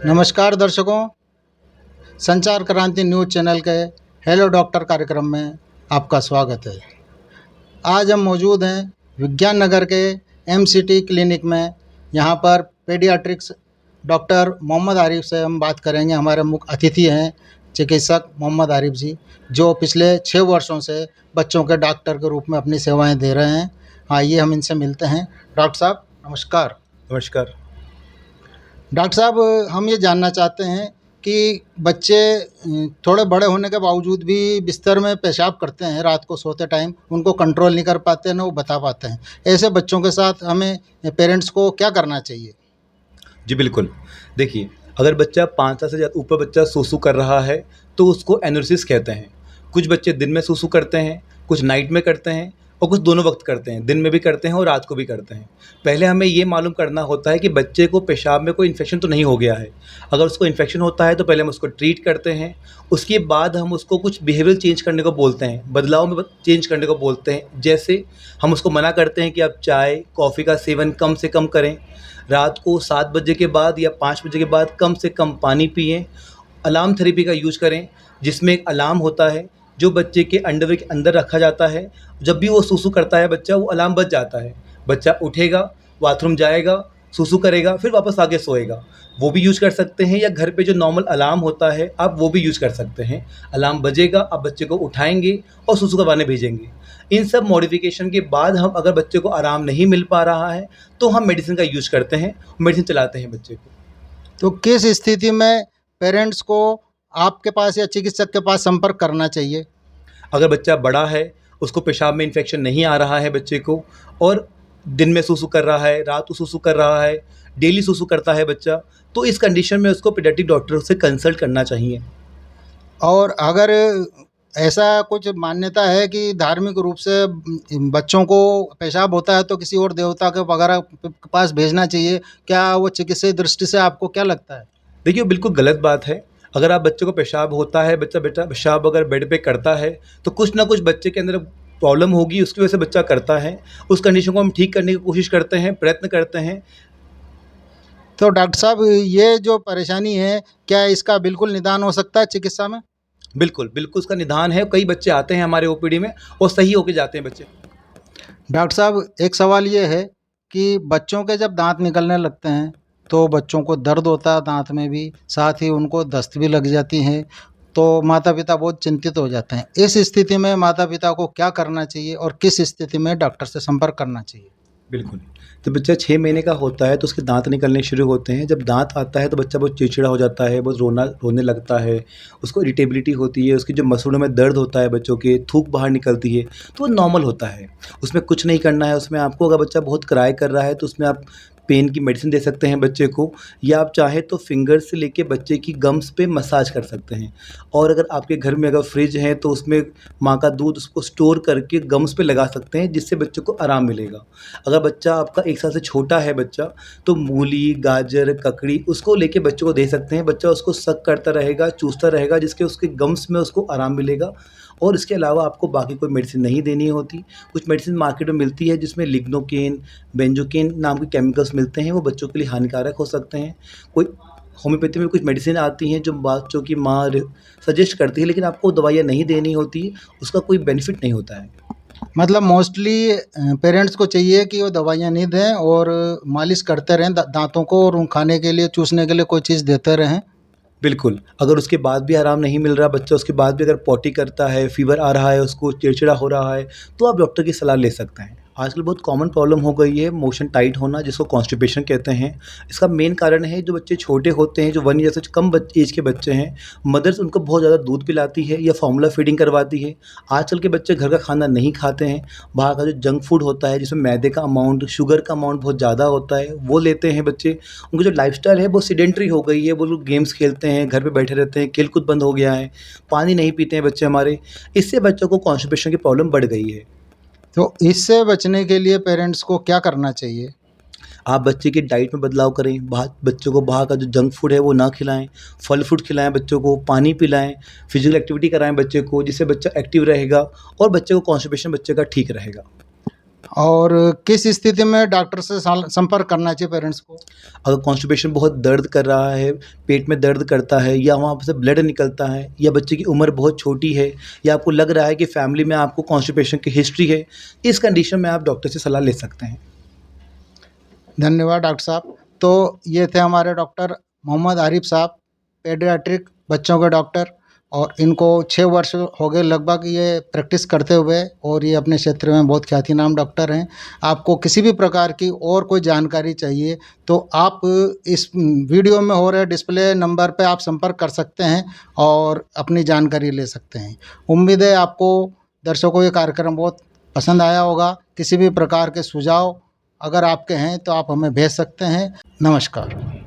नमस्कार दर्शकों, संचार क्रांति न्यूज़ चैनल के हेलो डॉक्टर कार्यक्रम में आपका स्वागत है। आज हम मौजूद हैं विज्ञान नगर के एमसीटी क्लिनिक में। यहाँ पर पेडियाट्रिक्स डॉक्टर मोहम्मद आरिफ से हम बात करेंगे। हमारे मुख्य अतिथि हैं चिकित्सक मोहम्मद आरिफ जी, जो पिछले 6 वर्षों से बच्चों के डॉक्टर के रूप में अपनी सेवाएं दे रहे हैं। आइए हम इनसे मिलते हैं। डॉक्टर साहब नमस्कार। नमस्कार। डॉक्टर साहब, हम ये जानना चाहते हैं कि बच्चे थोड़े बड़े होने के बावजूद भी बिस्तर में पेशाब करते हैं, रात को सोते टाइम उनको कंट्रोल नहीं कर पाते, ना वो बता पाते हैं। ऐसे बच्चों के साथ हमें पेरेंट्स को क्या करना चाहिए? जी बिल्कुल। देखिए, अगर बच्चा 5 साल से ज़्यादा ऊपर बच्चा सूसू कर रहा है तो उसको एनोरेसिस कहते हैं। कुछ बच्चे दिन में सूसू करते हैं, कुछ नाइट में करते हैं और कुछ दोनों वक्त करते हैं, दिन में भी करते हैं और रात को भी करते हैं। पहले हमें ये मालूम करना होता है कि बच्चे को पेशाब में कोई इन्फेक्शन तो नहीं हो गया है। अगर उसको इन्फेक्शन होता है तो पहले हम उसको ट्रीट करते हैं, उसके बाद हम उसको कुछ बिहेवियरल चेंज करने को बोलते हैं, बदलाव में चेंज करने को बोलते हैं। जैसे हम उसको मना करते हैं कि आप चाय, कॉफ़ी का सेवन कम से कम करें, रात को 7 बजे के बाद या 5 बजे के बाद कम से कम पानी पिएँ। अलार्म थेरेपी का यूज़ करें, जिसमें एक अलार्म होता है जो बच्चे के अंडरवेयर के अंदर रखा जाता है। जब भी वो सूसू करता है बच्चा, वो अलार्म बज जाता है। बच्चा उठेगा, बाथरूम जाएगा, सूसू करेगा, फिर वापस आके सोएगा। वो भी यूज़ कर सकते हैं, या घर पे जो नॉर्मल अलार्म होता है आप वो भी यूज़ कर सकते हैं। अलार्म बजेगा, आप बच्चे को उठाएँगे और सूसू करवाने भेजेंगे। इन सब मॉडिफ़िकेशन के बाद हम अगर बच्चे को आराम नहीं मिल पा रहा है तो हम मेडिसिन का यूज़ करते हैं, मेडिसिन चलाते हैं बच्चे को। तो किस स्थिति में पेरेंट्स को आपके पास या चिकित्सक के पास संपर्क करना चाहिए? अगर बच्चा बड़ा है, उसको पेशाब में इन्फेक्शन नहीं आ रहा है बच्चे को, और दिन में सूसू कर रहा है, रात को सूसू कर रहा है, डेली सूसू करता है बच्चा, तो इस कंडीशन में उसको पीडियाट्रिक डॉक्टर से कंसल्ट करना चाहिए। और अगर ऐसा कुछ मान्यता है कि धार्मिक रूप से बच्चों को पेशाब होता है तो किसी और देवता के वगैरह के पास भेजना चाहिए, क्या वो चिकित्सीय दृष्टि से आपको क्या लगता है? देखिए, वो बिल्कुल गलत बात है। अगर आप बच्चे को पेशाब होता है, बच्चा बेटा पेशाब अगर बेड पे करता है, तो कुछ ना कुछ बच्चे के अंदर प्रॉब्लम होगी, उसकी वजह से बच्चा करता है। उस कंडीशन को हम ठीक करने की कोशिश करते हैं, प्रयत्न करते हैं। तो डॉक्टर साहब, ये जो परेशानी है, क्या इसका बिल्कुल निदान हो सकता है चिकित्सा में? बिल्कुल, बिल्कुल उसका निदान है। कई बच्चे आते हैं हमारे ओपीडी में और सही होके जाते हैं बच्चे। डॉक्टर साहब, एक सवाल ये है कि बच्चों के जब दांत निकलने लगते हैं तो बच्चों को दर्द होता है दांत में भी, साथ ही उनको दस्त भी लग जाती है, तो माता पिता बहुत चिंतित हो जाते हैं। इस स्थिति में माता पिता को क्या करना चाहिए और किस स्थिति में डॉक्टर से संपर्क करना चाहिए? बिल्कुल। जब बच्चा 6 महीने का होता है तो उसके दाँत निकलने शुरू होते हैं। जब दाँत आता है तो बच्चा बहुत चिड़चिड़ा हो जाता है, बहुत रोने लगता है, उसको इरिटेबिलिटी होती है, उसकी जो मसूड़ों में दर्द होता है बच्चों के, थूक बाहर निकलती है, तो वो नॉर्मल होता है। उसमें कुछ नहीं करना है। उसमें आपको, अगर बच्चा बहुत क्राई कर रहा है तो उसमें आप पेन की मेडिसिन दे सकते हैं बच्चे को, या आप चाहें तो फिंगर से लेके बच्चे की गम्स पे मसाज कर सकते हैं। और अगर आपके घर में अगर फ्रिज है तो उसमें माँ का दूध उसको स्टोर करके गम्स पे लगा सकते हैं, जिससे बच्चे को आराम मिलेगा। अगर बच्चा आपका 1 साल से छोटा है बच्चा, तो मूली, गाजर, ककड़ी उसको लेके बच्चे को दे सकते हैं। बच्चा उसको सक करता रहेगा, चूसता रहेगा, जिसके उसके गम्स में उसको आराम मिलेगा। और इसके अलावा आपको बाकी कोई मेडिसिन नहीं देनी होती। कुछ मेडिसिन मार्केट में मिलती है जिसमें लिग्नोकेन, बेंजोकेन नाम के केमिकल्स मिलते हैं, वो बच्चों के लिए हानिकारक हो सकते हैं। कोई होम्योपैथी में कुछ मेडिसिन आती हैं जो बच्चों की माँ सजेस्ट करती है, लेकिन आपको दवाइयाँ नहीं देनी होती, उसका कोई बेनिफिट नहीं होता है। मतलब मोस्टली पेरेंट्स को चाहिए कि वो दवाइयाँ नहीं दें और मालिश करते रहें दांतों को, और खाने के लिए, चूसने के लिए कोई चीज़ देते रहें। बिल्कुल। अगर उसके बाद भी आराम नहीं मिल रहा बच्चा, उसके बाद भी अगर पॉटी करता है, फ़ीवर आ रहा है, उसको चिड़चिड़ा हो रहा है, तो आप डॉक्टर की सलाह ले सकते हैं। आजकल बहुत कॉमन प्रॉब्लम हो गई है मोशन टाइट होना, जिसको कॉन्स्टिपेशन कहते हैं। इसका मेन कारण है, जो बच्चे छोटे होते हैं, जो 1 ईयर से कम एज के बच्चे हैं, मदर्स उनको बहुत ज़्यादा दूध पिलाती है या फॉर्मूला फीडिंग करवाती है। आजकल के बच्चे घर का खाना नहीं खाते हैं, बाहर का जो जंक फूड होता है जिसमें मैदे का अमाउंट, शुगर का अमाउंट बहुत ज़्यादा होता है, वो लेते हैं बच्चे। उनकी जो लाइफ़स्टाइल है वो सेडेंटरी हो गई है, वो लोग गेम्स खेलते हैं, घर पे बैठे रहते हैं, खेल-कूद बंद हो गया है, पानी नहीं पीते हैं बच्चे हमारे। इससे बच्चों को कॉन्स्टिपेशन की प्रॉब्लम बढ़ गई है। तो इससे बचने के लिए पेरेंट्स को क्या करना चाहिए? आप बच्चे की डाइट में बदलाव करें, बाहर बच्चों को बाहर का जो जंक फूड है वो ना खिलाएँ, फल फ्रूट खिलाएँ बच्चों को, पानी पिलाएँ, फिजिकल एक्टिविटी कराएँ बच्चे को, जिससे बच्चा एक्टिव रहेगा और बच्चे को कॉन्स्टिपेशन बच्चे का ठीक रहेगा। और किस स्थिति में डॉक्टर से संपर्क करना चाहिए पेरेंट्स को? अगर कॉन्स्टिपेशन बहुत दर्द कर रहा है, पेट में दर्द करता है या वहाँ से ब्लड निकलता है या बच्चे की उम्र बहुत छोटी है या आपको लग रहा है कि फैमिली में आपको कॉन्स्टिपेशन की हिस्ट्री है, इस कंडीशन में आप डॉक्टर से सलाह ले सकते हैं। धन्यवाद डॉक्टर साहब। तो ये थे हमारे डॉक्टर मोहम्मद आरिफ साहब, पेडियाट्रिक बच्चों के डॉक्टर, और इनको 6 वर्ष हो गए लगभग ये प्रैक्टिस करते हुए, और ये अपने क्षेत्र में बहुत ख्याति नाम डॉक्टर हैं। आपको किसी भी प्रकार की और कोई जानकारी चाहिए तो आप इस वीडियो में हो रहे डिस्प्ले नंबर पे आप संपर्क कर सकते हैं और अपनी जानकारी ले सकते हैं। उम्मीद है आपको दर्शकों को ये कार्यक्रम बहुत पसंद आया होगा। किसी भी प्रकार के सुझाव अगर आपके हैं तो आप हमें भेज सकते हैं। नमस्कार।